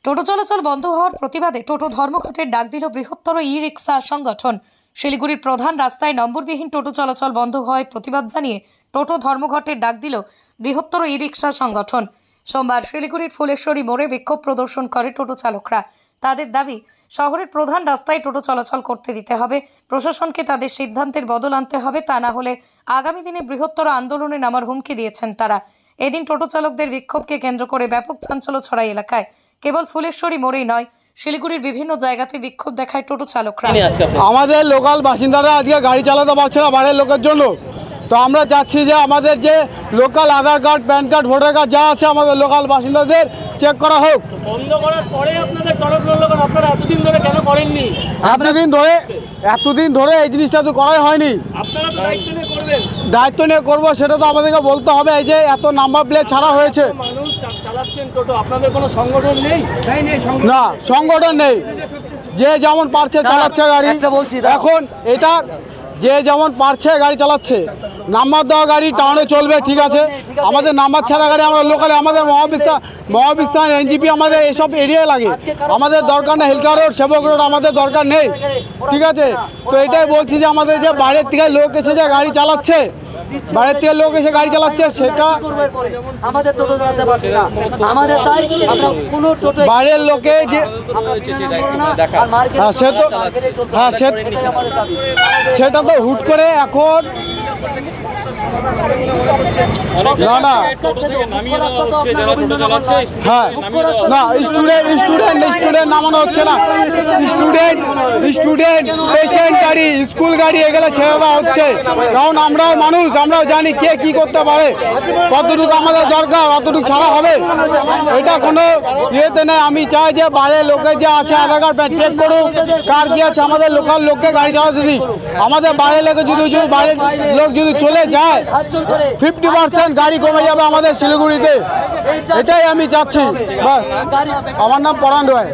টোটো চলাচল বন্ধ হওয়ার প্রতিবাদে টোটো ধর্মঘটের ডাক দিল বৃহত্তর ই রিক্সা সংগঠন। শিলিগুড়ির প্রধান রাস্তায় নম্বরবিহীন টোটো চলাচল বন্ধ হওয়ায় প্রতিবাদ জানিয়ে টোটো ধর্মঘটের ডাক দিল বৃহত্তর ই রিক্সা সংগঠন। সোমবার শিলিগুড়ির ফুলেশ্বরী মোড়ে বিক্ষোভ প্রদর্শন করে টোটো চালকরা। তাদের দাবি, শহরের প্রধান রাস্তায় টোটো চলাচল করতে দিতে হবে, প্রশাসনকে তাদের সিদ্ধান্তের বদল আনতে হবে, তা না হলে আগামী দিনে বৃহত্তর আন্দোলনে নামার হুমকি দিয়েছেন তারা। এদিন টোটো চালকদের বিক্ষোভকে কেন্দ্র করে ব্যাপক চাঞ্চল্য ছড়ায় এলাকায়। কেবল ফুলেশ্বরী মোড়েই নয়, শিলিগুড়ির বিভিন্ন জায়গাতে বিক্ষোভ দেখায় টোটো চালকরা। আমাদের লোকাল বাসিন্দারা আজকে গাড়ি চালাতে পারছে না বাইরের লোকের জন্য। তো আমরা চাচ্ছি যে আমাদের যে local Aadhaar card, PAN card, voter card যা আছে আমাদের লোকাল বাসিন্দাদের চেক করা হোক। বন্ধ করার পরে আপনাদের তরফ লোক আপনারা এতদিন ধরে কেন করেননি? এতদিন ধরে এই জিনিসটা তো করাই হয়নি। আপনারা তো দায়িত্ব নিয়ে করবো, সেটা তো আমাদেরকে বলতে হবে। এই যে এত নাম্বার প্লেট ছাড়া হয়েছে, মানুষ চালাচ্ছেন টোটো, আপনাদের কোনো সংগঠন নেই? না, সংগঠন নেই। যে যেমন পারছে চালাচ্ছে গাড়ি। এখন এটা যে যেমন পারছে গাড়ি চালাচ্ছে। নাম্বার দেওয়া গাড়ি টাউনে চলবে, ঠিক আছে। আমাদের নাম্বার ছাড়া গাড়ি আমরা লোকালে, আমাদের মহাবিস্তান এনজিপি আমাদের এসব এরিয়ায় লাগে। আমাদের দরকার নেই হেলকার রোড, সেবক রোড আমাদের দরকার নেই, ঠিক আছে। তো এটাই বলছি যে আমাদের যে বাইরের থেকে লোক এসে যে গাড়ি চালাচ্ছে, বাইরের থেকে লোক এসে গাড়ি চালাচ্ছে, সেটা বাইরের লোকে যে সেটা তো হুট করে এখন না হ্যাঁ না, স্টুডেন্ট নামানো হচ্ছে না। স্টুডেন্ট পেশেন্ট গাড়ি, স্কুল গাড়ি এগুলো ছেড়ে দেওয়া হচ্ছে। কারণ আমরাও মানুষ, আমরাও জানি কে কি করতে পারে, কতটুকু আমাদের দরকার অতটুকু ছাড়া হবে। এটা কোনো ইয়েতে নেই। আমি চাই যে বাইরের লোকের যে আছে আধার কার্ড চেক করুক, কার কি আছে, আমাদের লোকাল লোককে গাড়ি চালাতে দিই। আমাদের বাইরের লোকে যদি বাইরের লোক যদি চলে যায় 50% গাড়ি কমে যাবে আমাদের শিলিগুড়িতে। এটাই আমি চাচ্ছি। বাস, আমার নাম পরাণ রায়।